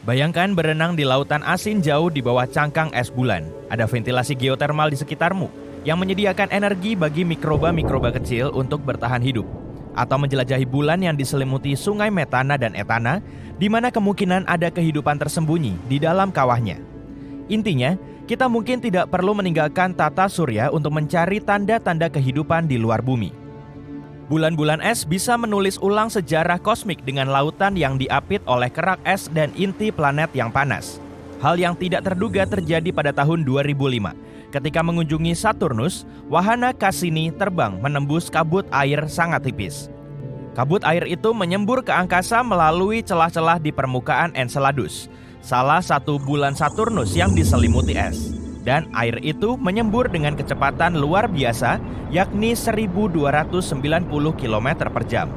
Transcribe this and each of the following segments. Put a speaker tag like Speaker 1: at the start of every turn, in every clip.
Speaker 1: Bayangkan berenang di lautan asin jauh di bawah cangkang es bulan. Ada ventilasi geotermal di sekitarmu yang menyediakan energi bagi mikroba-mikroba kecil untuk bertahan hidup. Atau menjelajahi bulan yang diselimuti sungai metana dan etana, di mana kemungkinan ada kehidupan tersembunyi di dalam kawahnya. Intinya, kita mungkin tidak perlu meninggalkan tata surya untuk mencari tanda-tanda kehidupan di luar bumi. Bulan-bulan es bisa menulis ulang sejarah kosmik dengan lautan yang diapit oleh kerak es dan inti planet yang panas. Hal yang tidak terduga terjadi pada tahun 2005. Ketika mengunjungi Saturnus, wahana Cassini terbang menembus kabut air sangat tipis. Kabut air itu menyembur ke angkasa melalui celah-celah di permukaan Enceladus, salah satu bulan Saturnus yang diselimuti es. Dan air itu menyembur dengan kecepatan luar biasa, yakni 1290 km per jam.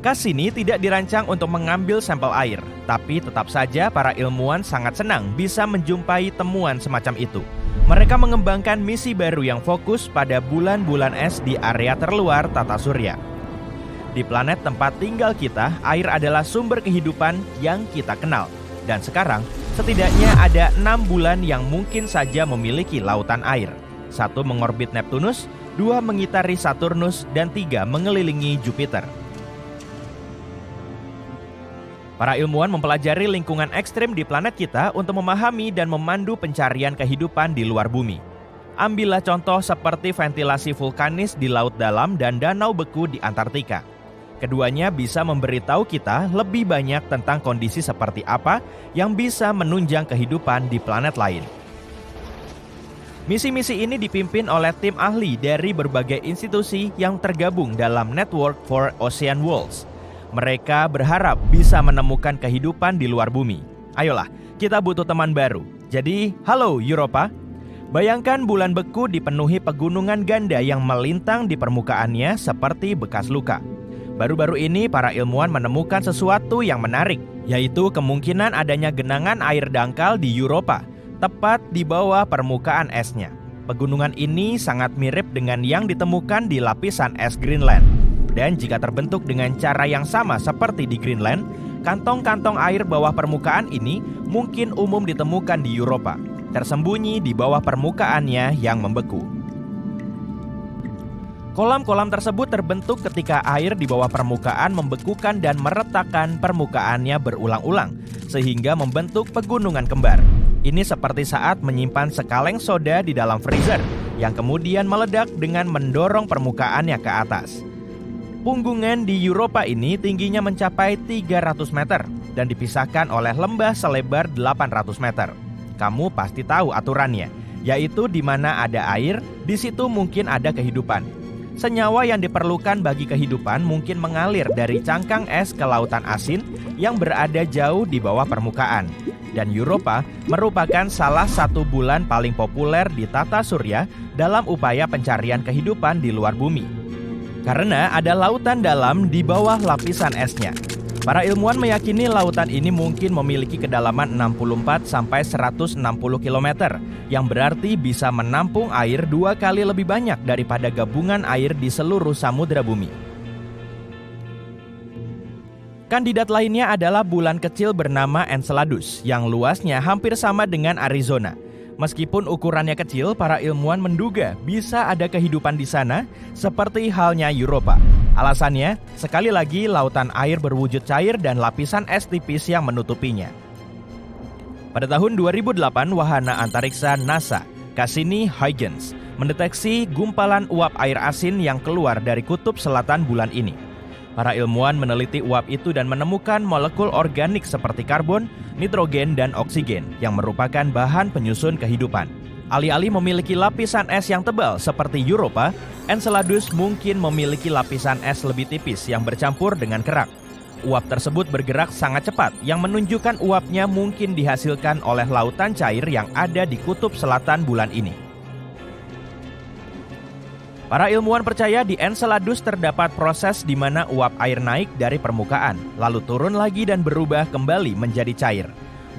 Speaker 1: Cassini tidak dirancang untuk mengambil sampel air, tapi tetap saja para ilmuwan sangat senang bisa menjumpai temuan semacam itu. Mereka mengembangkan misi baru yang fokus pada bulan-bulan es di area terluar tata surya. Di planet tempat tinggal kita, air adalah sumber kehidupan yang kita kenal. Dan sekarang, setidaknya ada 6 bulan yang mungkin saja memiliki lautan air. 1 mengorbit Neptunus, 2 mengitari Saturnus, dan 3 mengelilingi Jupiter. Para ilmuwan mempelajari lingkungan ekstrim di planet kita untuk memahami dan memandu pencarian kehidupan di luar bumi. Ambillah contoh seperti ventilasi vulkanis di laut dalam dan danau beku di Antartika. Keduanya bisa memberitahu kita lebih banyak tentang kondisi seperti apa yang bisa menunjang kehidupan di planet lain. Misi-misi ini dipimpin oleh tim ahli dari berbagai institusi yang tergabung dalam Network for Ocean Worlds. Mereka berharap bisa menemukan kehidupan di luar bumi. Ayolah, kita butuh teman baru. Jadi, halo Europa. Bayangkan bulan beku dipenuhi pegunungan ganda yang melintang di permukaannya seperti bekas luka. Baru-baru ini para ilmuwan menemukan sesuatu yang menarik, yaitu kemungkinan adanya genangan air dangkal di Europa, tepat di bawah permukaan esnya. Pegunungan ini sangat mirip dengan yang ditemukan di lapisan es Greenland. Dan jika terbentuk dengan cara yang sama seperti di Greenland, kantong-kantong air bawah permukaan ini mungkin umum ditemukan di Europa, tersembunyi di bawah permukaannya yang membeku. Kolam-kolam tersebut terbentuk ketika air di bawah permukaan membekukan dan meretakkan permukaannya berulang-ulang, sehingga membentuk pegunungan kembar. Ini seperti saat menyimpan sekaleng soda di dalam freezer, yang kemudian meledak dengan mendorong permukaannya ke atas. Punggungan di Europa ini tingginya mencapai 300 meter, dan dipisahkan oleh lembah selebar 800 meter. Kamu pasti tahu aturannya, yaitu di mana ada air, di situ mungkin ada kehidupan. Senyawa yang diperlukan bagi kehidupan mungkin mengalir dari cangkang es ke lautan asin yang berada jauh di bawah permukaan. Dan Europa merupakan salah satu bulan paling populer di tata surya dalam upaya pencarian kehidupan di luar bumi. Karena ada lautan dalam di bawah lapisan esnya. Para ilmuwan meyakini lautan ini mungkin memiliki kedalaman 64-160 km, yang berarti bisa menampung air 2 kali lebih banyak daripada gabungan air di seluruh samudra bumi. Kandidat lainnya adalah bulan kecil bernama Enceladus, yang luasnya hampir sama dengan Arizona. Meskipun ukurannya kecil, para ilmuwan menduga bisa ada kehidupan di sana, seperti halnya Europa. Alasannya, sekali lagi lautan air berwujud cair dan lapisan es tipis yang menutupinya. Pada tahun 2008, wahana antariksa NASA, Cassini-Huygens, mendeteksi gumpalan uap air asin yang keluar dari kutub selatan bulan ini. Para ilmuwan meneliti uap itu dan menemukan molekul organik seperti karbon, nitrogen, dan oksigen yang merupakan bahan penyusun kehidupan. Alih-alih memiliki lapisan es yang tebal seperti Europa, Enceladus mungkin memiliki lapisan es lebih tipis yang bercampur dengan kerak. Uap tersebut bergerak sangat cepat yang menunjukkan uapnya mungkin dihasilkan oleh lautan cair yang ada di kutub selatan bulan ini. Para ilmuwan percaya di Enceladus terdapat proses di mana uap air naik dari permukaan, lalu turun lagi dan berubah kembali menjadi cair.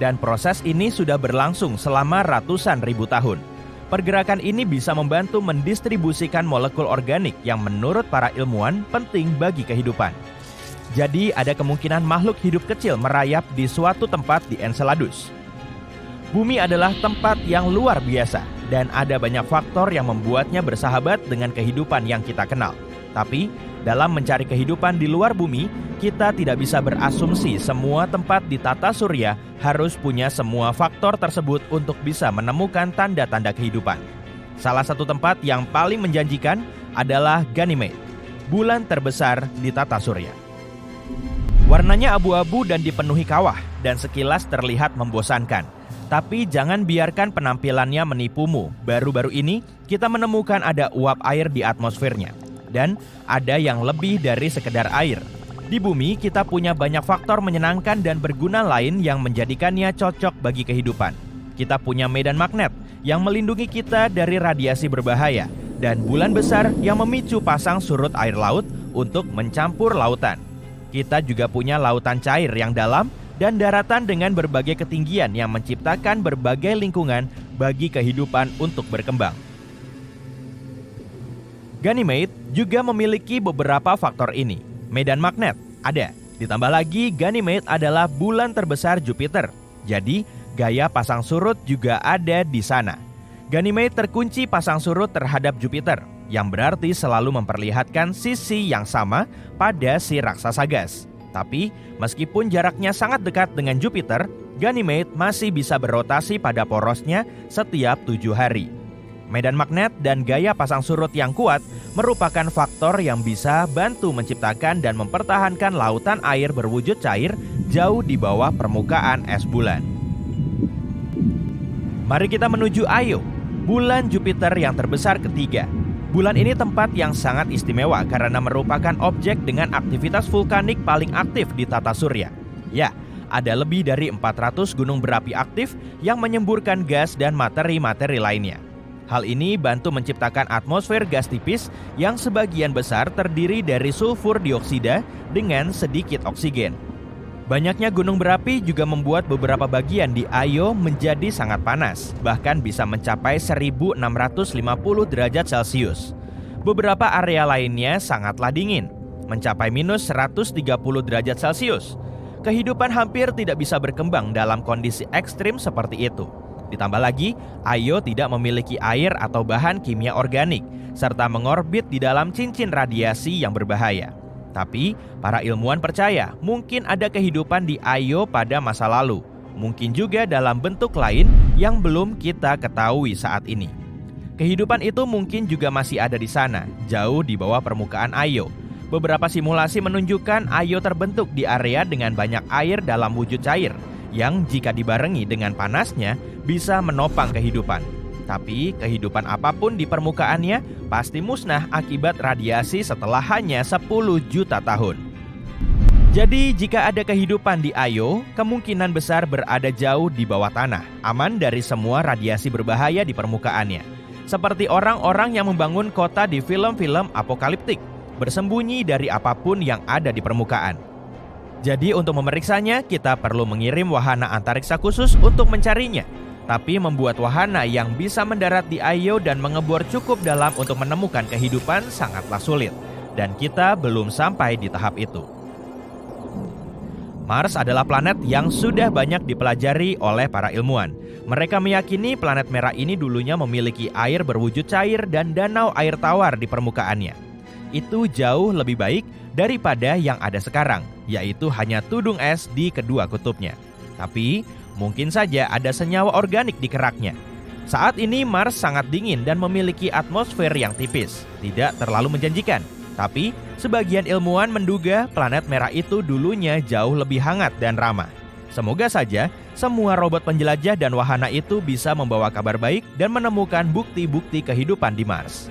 Speaker 1: Dan proses ini sudah berlangsung selama ratusan ribu tahun. Pergerakan ini bisa membantu mendistribusikan molekul organik yang menurut para ilmuwan penting bagi kehidupan. Jadi ada kemungkinan makhluk hidup kecil merayap di suatu tempat di Enceladus. Bumi adalah tempat yang luar biasa dan ada banyak faktor yang membuatnya bersahabat dengan kehidupan yang kita kenal. Tapi, dalam mencari kehidupan di luar bumi, kita tidak bisa berasumsi semua tempat di tata surya harus punya semua faktor tersebut untuk bisa menemukan tanda-tanda kehidupan. Salah satu tempat yang paling menjanjikan adalah Ganymede, bulan terbesar di tata surya. Warnanya abu-abu dan dipenuhi kawah, dan sekilas terlihat membosankan. Tapi jangan biarkan penampilannya menipumu. Baru-baru ini kita menemukan ada uap air di atmosfernya. Dan ada yang lebih dari sekedar air. Di bumi kita punya banyak faktor menyenangkan dan berguna lain yang menjadikannya cocok bagi kehidupan. Kita punya medan magnet yang melindungi kita dari radiasi berbahaya. Dan bulan besar yang memicu pasang surut air laut untuk mencampur lautan. Kita juga punya lautan cair yang dalam dan daratan dengan berbagai ketinggian yang menciptakan berbagai lingkungan bagi kehidupan untuk berkembang. Ganymede juga memiliki beberapa faktor ini. Medan magnet ada, ditambah lagi Ganymede adalah bulan terbesar Jupiter. Jadi, gaya pasang surut juga ada di sana. Ganymede terkunci pasang surut terhadap Jupiter, yang berarti selalu memperlihatkan sisi yang sama pada si raksasa gas. Tapi, meskipun jaraknya sangat dekat dengan Jupiter, Ganymede masih bisa berotasi pada porosnya setiap 7 hari. Medan magnet dan gaya pasang surut yang kuat merupakan faktor yang bisa bantu menciptakan dan mempertahankan lautan air berwujud cair jauh di bawah permukaan es bulan. Mari kita menuju Io, bulan Jupiter yang terbesar ketiga. Bulan ini tempat yang sangat istimewa karena merupakan objek dengan aktivitas vulkanik paling aktif di tata surya. Ya, ada lebih dari 400 gunung berapi aktif yang menyemburkan gas dan materi-materi lainnya. Hal ini bantu menciptakan atmosfer gas tipis yang sebagian besar terdiri dari sulfur dioksida dengan sedikit oksigen. Banyaknya gunung berapi juga membuat beberapa bagian di Io menjadi sangat panas, bahkan bisa mencapai 1650 derajat Celcius. Beberapa area lainnya sangatlah dingin, mencapai minus 130 derajat Celcius. Kehidupan hampir tidak bisa berkembang dalam kondisi ekstrim seperti itu. Ditambah lagi, Io tidak memiliki air atau bahan kimia organik, serta mengorbit di dalam cincin radiasi yang berbahaya. Tapi, para ilmuwan percaya mungkin ada kehidupan di Io pada masa lalu. Mungkin juga dalam bentuk lain yang belum kita ketahui saat ini. Kehidupan itu mungkin juga masih ada di sana, jauh di bawah permukaan Io. Beberapa simulasi menunjukkan Io terbentuk di area dengan banyak air dalam wujud cair, yang jika dibarengi dengan panasnya bisa menopang kehidupan. Tapi kehidupan apapun di permukaannya pasti musnah akibat radiasi setelah hanya 10 juta tahun. Jadi jika ada kehidupan di Io, kemungkinan besar berada jauh di bawah tanah, aman dari semua radiasi berbahaya di permukaannya. Seperti orang-orang yang membangun kota di film-film apokaliptik, bersembunyi dari apapun yang ada di permukaan. Jadi untuk memeriksanya, kita perlu mengirim wahana antariksa khusus untuk mencarinya. Tapi membuat wahana yang bisa mendarat di Io dan mengebor cukup dalam untuk menemukan kehidupan sangatlah sulit. Dan kita belum sampai di tahap itu. Mars adalah planet yang sudah banyak dipelajari oleh para ilmuwan. Mereka meyakini planet merah ini dulunya memiliki air berwujud cair dan danau air tawar di permukaannya. Itu jauh lebih baik daripada yang ada sekarang, yaitu hanya tudung es di kedua kutubnya. Tapi mungkin saja ada senyawa organik di keraknya. Saat ini Mars sangat dingin dan memiliki atmosfer yang tipis, tidak terlalu menjanjikan. Tapi sebagian ilmuwan menduga planet merah itu dulunya jauh lebih hangat dan ramah. Semoga saja semua robot penjelajah dan wahana itu bisa membawa kabar baik dan menemukan bukti-bukti kehidupan di Mars.